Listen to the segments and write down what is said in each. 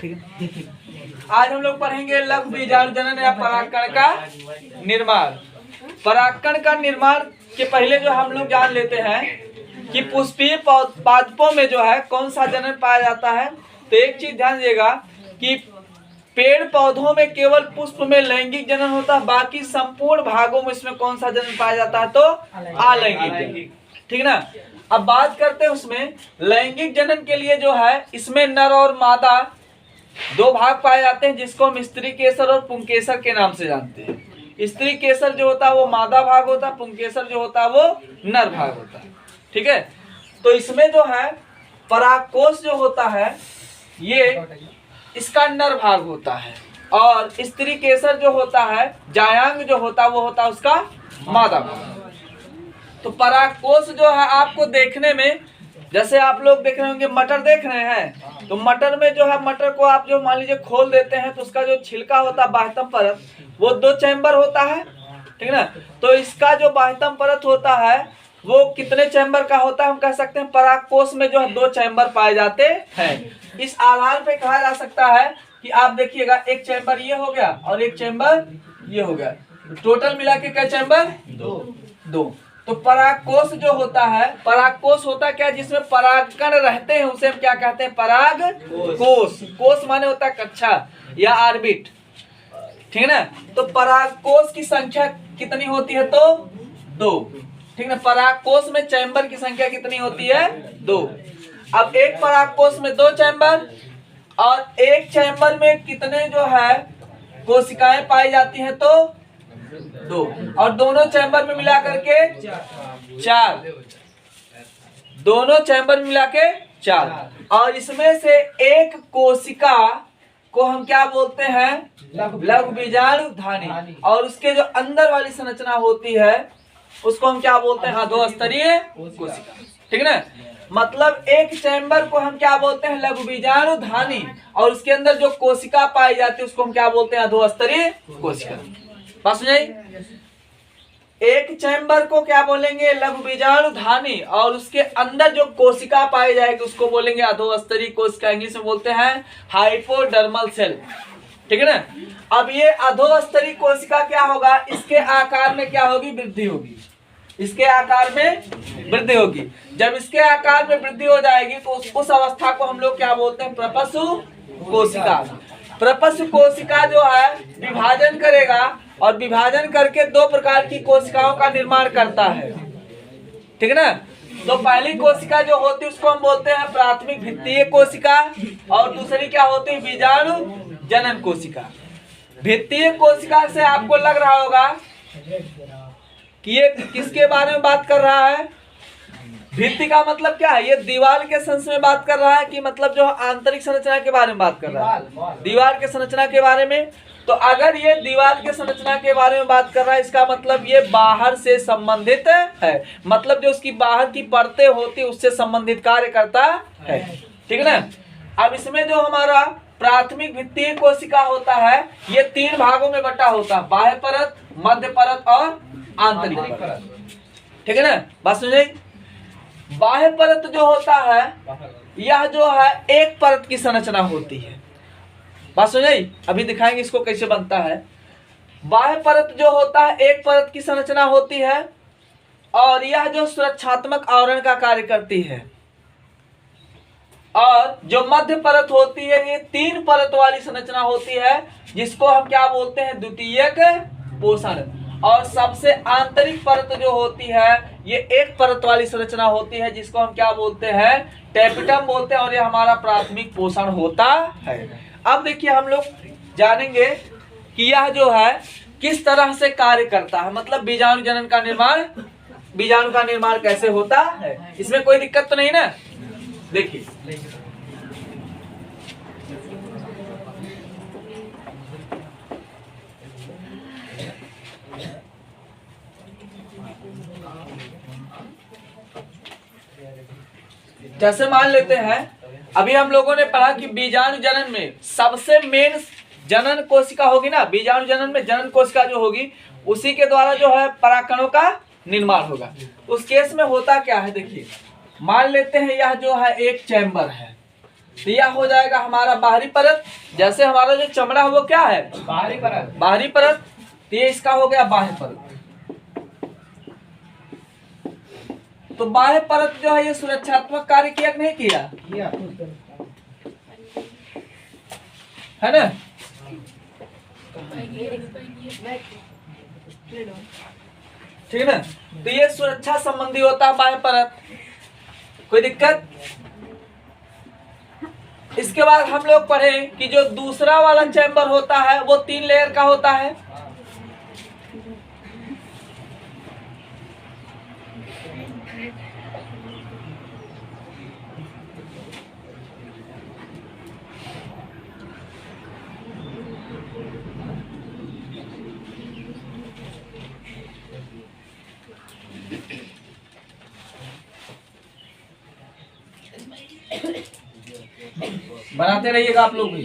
ठीक है। आज हम लोग पढ़ेंगे लघु बीजाणु जनन या परागकण का निर्माण। परागकण का निर्माण के पहले जो हम लोग जान लेते हैं कि पुष्पीय पादपों में जो है कौन सा जनन पाया जाता है। तो एक चीज ध्यान दीजिएगा कि पेड़ पौधों में केवल पुष्प में लैंगिक जनन होता है, बाकी संपूर्ण भागों में इसमें कौन सा जनन पाया जाता है, तो अलैंगिक जनन। ठीक ना। अब बात करते हैं उसमें लैंगिक जनन के लिए जो है इसमें नर और मादा दो भाग पाए जाते हैं, जिसको हम स्त्री केसर और पुंकेसर के नाम से जानते हैं। स्त्री केसर जो होता है वो मादा भाग होता है, पुंकेसर जो होता है वो नर भाग होता है। ठीक है। तो इसमें जो है परागकोश जो होता है ये इसका नर भाग होता है, और स्त्री केसर जो होता है जायांग जो होता है वो होता है उसका मादा भाग। तो परागकोश जो है आपको देखने में, जैसे आप लोग देख रहे होंगे मटर देख रहे हैं, तो मटर में जो है मटर को आप जो मान लीजिए खोल देते हैं तो उसका जो छिलका होता है बाह्यतम परत वो 2 चैम्बर होता है। ठीक है ना। तो इसका जो बाह्यतम परत होता है वो कितने चैम्बर का होता है, हम कह सकते हैं परागकोश में जो है 2 चैम्बर पाए जाते हैं। इस आधार पे कहा जा सकता है कि आप देखिएगा एक चैम्बर ये हो गया और एक चैम्बर ये हो गया, टोटल मिला के क्या चैम्बर, 2। तो परागकोश जो होता है, परागकोश होता क्या जिसमें परागकण रहते हैं उसे हम क्या कहते हैं, परागकोश। कोश माने होता है कक्षा या ऑर्बिट। ठीक है ना। तो परागकोश की संख्या कितनी होती है, तो 2। ठीक है। परागकोश में चैम्बर की संख्या कितनी होती है, 2। अब एक परागकोश में 2 चैम्बर, और एक चैम्बर में कितने जो है कोशिकाएं पाई जाती हैं, तो 2, और दोनों चैम्बर में मिला करके 4। दोनों चैम्बर में मिला के 4, और इसमें से एक कोशिका को हम क्या बोलते हैं, लघु बीजाणु धानी, और उसके जो अंदर वाली संरचना होती है उसको हम क्या बोलते हैं, अधोस्तरीय कोशिका। ठीक है ना। मतलब एक चैम्बर को हम क्या बोलते हैं, लघु बीजाणु धानी, और उसके अंदर जो कोशिका पाई जाती है उसको हम क्या बोलते हैं, अधोस्तरीय कोशिका। बात समझाई। एक चैम्बर को क्या बोलेंगे, लघु बीजाणु धानी, और उसके अंदर जो कोशिका पाई जाएगी उसको बोलेंगे अधोस्तरीय कोशिका। इंग्लिश में बोलते हैं हाइपोडर्मल सेल। ठीक है ना। अब ये अधोस्तरीय कोशिका क्या होगा, इसके आकार में क्या होगी, वृद्धि होगी। इसके आकार में वृद्धि होगी। जब इसके आकार में वृद्धि हो जाएगी तो उस अवस्था को हम लोग क्या बोलते हैं, प्रपशु कोशिका। प्रपशु कोशिका जो है विभाजन करेगा, और विभाजन करके 2 प्रकार की कोशिकाओं का निर्माण करता है। ठीक है ना। तो पहली कोशिका जो होती है उसको हम बोलते हैं प्राथमिक भित्तीय कोशिका, और दूसरी क्या होती है, बीजाणु जनन कोशिका। भित्तीय कोशिका से आपको लग रहा होगा कि ये किसके बारे में बात कर रहा है। भित्ति का मतलब क्या है, ये दीवार के सेंस में बात कर रहा है कि मतलब जो आंतरिक संरचना के बारे में बात कर रहा है, दीवार के संरचना के बारे में। तो अगर ये दीवार के संरचना के बारे में बात कर रहा है इसका मतलब ये बाहर से संबंधित है, मतलब जो उसकी बाहर की परतें होती है उससे संबंधित कार्य करता है। ठीक है ना। अब इसमें जो हमारा प्राथमिक भित्तीय कोशिका होता है ये 3 भागों में बटा होता है, बाह्य परत, मध्य परत और आंतरिक परत। ठीक है ना। बात समझे। बाह्य परत जो होता है यह जो है एक परत की संरचना होती है। बात समझे। अभी दिखाएंगे इसको कैसे बनता है। बाह्य परत जो होता है एक परत की संरचना होती है, और यह जो सुरक्षात्मक आवरण का कार्य करती है। और जो मध्य परत होती है ये 3 परत वाली संरचना होती है, जिसको हम क्या बोलते हैं, द्वितीयक पोषण। और सबसे आंतरिक परत जो होती है ये एक परत वाली संरचना होती है, जिसको हम क्या बोलते हैं, टेपिटम बोलते हैं, और ये हमारा प्राथमिक पोषण होता है। अब देखिए हम लोग जानेंगे कि यह जो है किस तरह से कार्य करता है, मतलब बीजाणु जनन का निर्माण, बीजाणु का निर्माण कैसे होता है। इसमें कोई दिक्कत तो नहीं ना। देखिए जैसे मान लेते हैं अभी हम लोगों ने पढ़ा कि बीजाणु जनन में सबसे मेन जनन कोशिका होगी ना, बीजाणु जनन में जनन कोशिका जो होगी उसी के द्वारा जो है परागकणों का निर्माण होगा। उस केस में होता क्या है, देखिए मान लेते हैं यह जो है एक चैम्बर है, तो यह हो जाएगा हमारा बाहरी परत। जैसे हमारा जो चमड़ा है वो क्या है, बाहरी परत। बाहरी परत। तो ये इसका हो गया बाह्य परत। तो बाह्य परत जो है ये सुरक्षात्मक कार्य किया कि नहीं किया, है ना। ठीक है ना। तो ये सुरक्षा संबंधी होता है बाह्य परत, कोई दिक्कत। इसके बाद हम लोग पढ़े कि जो दूसरा वाला चैम्बर होता है वो 3 लेयर का होता है। बनाते रहिएगा आप लोग भी।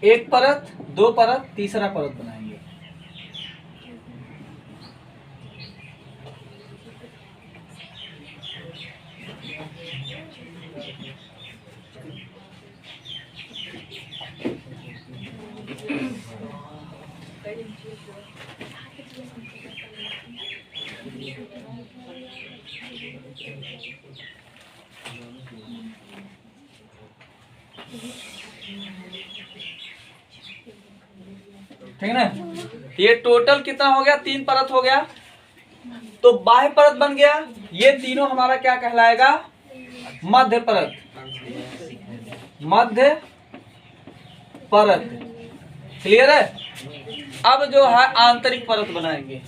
एक परत, 2 परत, तीसरा परत बनाएंगे। ठीक है ना। ये टोटल कितना हो गया, 3 परत हो गया। तो बाह्य परत बन गया। ये तीनों हमारा क्या कहलाएगा, मध्य परत। मध्य परत क्लियर है। अब जो है आंतरिक परत बनाएंगे।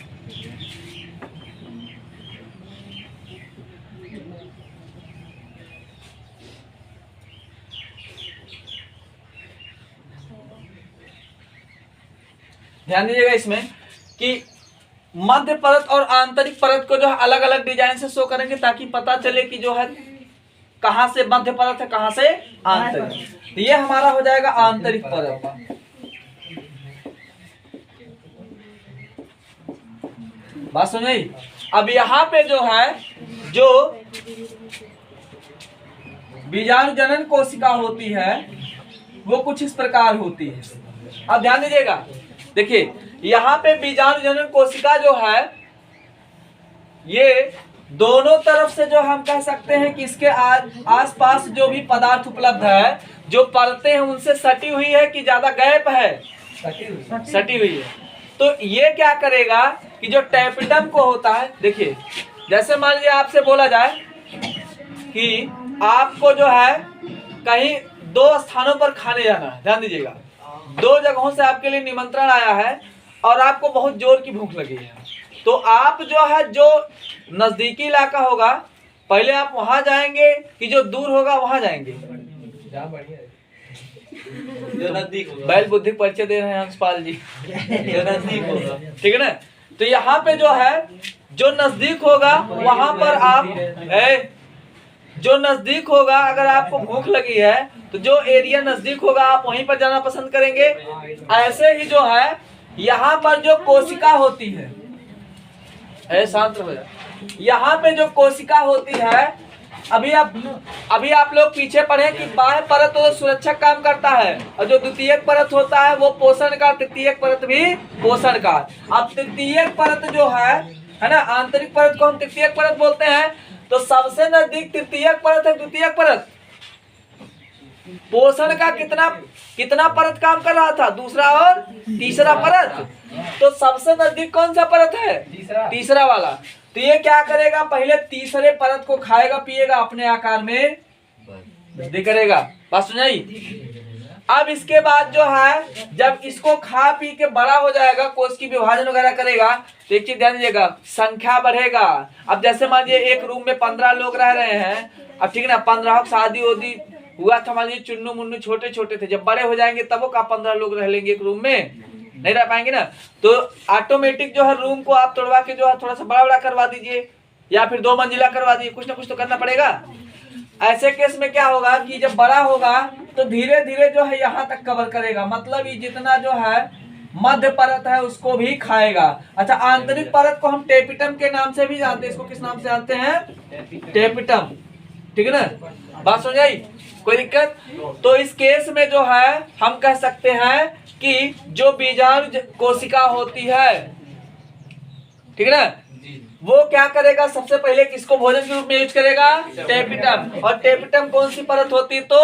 ध्यान दीजिएगा इसमें कि मध्य परत और आंतरिक परत को जो है अलग अलग डिजाइन से शो करेंगे ताकि पता चले कि जो है कहां से मध्य परत है कहां से आंतरिक। तो ये हमारा हो जाएगा आंतरिक परत। बात समझ। अब यहाँ पे जो है जो बीजाणु जनन कोशिका होती है वो कुछ इस प्रकार होती है। अब ध्यान दीजिएगा, देखिए यहाँ पे बीजाणु जनन कोशिका जो है ये दोनों तरफ से जो हम कह सकते हैं कि इसके आसपास जो भी पदार्थ उपलब्ध है, जो परतें हैं उनसे सटी हुई है कि ज्यादा गैप है, सटी हुई है। तो ये क्या करेगा कि जो टैपिडम को होता है, देखिए जैसे मान लीजिए आपसे बोला जाए कि आपको जो है कहीं 2 स्थानों पर खाने जाना है। ध्यान दीजिएगा, 2 जगहों से आपके लिए निमंत्रण आया है और आपको बहुत जोर की भूख लगी है। तो आप जो है जो नजदीकी इलाका होगा पहले आप वहां जाएंगे कि जो दूर होगा वहां जाएंगे, जो नजदीक होगा। बैल बुद्धि परिचय दे रहे हैं हंसपाल जी, जो नजदीक होगा। ठीक है ना। तो यहाँ पे जो है जो नजदीक होगा वहां पर आप जो नजदीक होगा, अगर आपको भूख लगी है तो जो एरिया नजदीक होगा आप वहीं पर जाना पसंद करेंगे। ऐसे ही जो है यहाँ पर जो कोशिका होती है, शांत हो जाए। यहाँ पे जो कोशिका होती है, अभी आप लोग पीछे पढ़े कि बाह्य परत तो सुरक्षक काम करता है और जो द्वितीयक परत होता है वो पोषण का, तृतीयक परत भी पोषण का। अब तृतीयक परत जो है ना, आंतरिक परत को हम तृतीयक परत बोलते हैं। तो सबसे नजदीक तृतीयक परत है द्वितीयक परत। पोषण का कितना परत काम कर रहा था, दूसरा और तीसरा परत। तो सबसे नजदीक कौन सा परत है, तीसरा वाला। तो ये क्या करेगा, पहले तीसरे परत को खाएगा पिएगा, अपने आकार में वृद्धि करेगा। बात सुनाई। अब इसके बाद जो है जब इसको खा पी के बड़ा हो जाएगा, कोश की विभाजन वगैरह करेगा, तो एक चीज ध्यान दीजिएगा, संख्या बढ़ेगा। अब जैसे मान लीजिए एक रूम में 15 लोग रह रहे हैं, अब ठीक है ना, 15 शादी वादी हुआ था, मान लीजिए चुन्नू मुन्नू छोटे छोटे थे, जब बड़े हो जाएंगे तब वो का 15 लोग रह लेंगे एक रूम में, नहीं रह पाएंगे ना। तो ऑटोमेटिक जो है रूम को आप तोड़वा के जो है थोड़ा सा बड़ा बड़ा करवा दीजिए, या फिर 2 मंजिला करवा दीजिए, कुछ ना कुछ तो करना पड़ेगा। ऐसे केस में क्या होगा कि जब बड़ा होगा तो धीरे धीरे जो है यहाँ तक कवर करेगा, मतलब ये जितना जो है मध्य परत है उसको भी खाएगा। अच्छा, आंतरिक परत को हम टेपिटम के नाम से भी जानते हैं, इसको किस नाम से जानते हैं, टेपिटम, ठीक है ना। बात समझ आई, कोई दिक्कत। तो इस केस में जो है हम कह सकते हैं कि जो बीजाणु कोशिका होती है, ठीक है ना, वो क्या करेगा, सबसे पहले किसको भोजन के रूप में यूज करेगा, टेपिटम। और टेपिटम कौन सी परत होती है, तो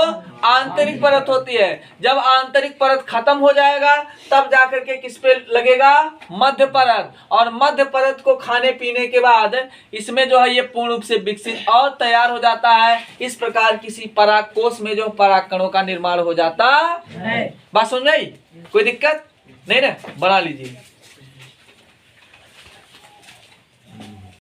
आंतरिक परत होती है। जब आंतरिक परत खत्म हो जाएगा तब जाकर के किस पे लगेगा, मध्य परत। और मध्य परत को खाने पीने के बाद इसमें जो है ये पूर्ण रूप से विकसित और तैयार हो जाता है। इस प्रकार किसी पराग कोश में जो पराग कणों का निर्माण हो जाता है। बात समझ आई, कोई दिक्कत नहीं ना, बना लीजिए।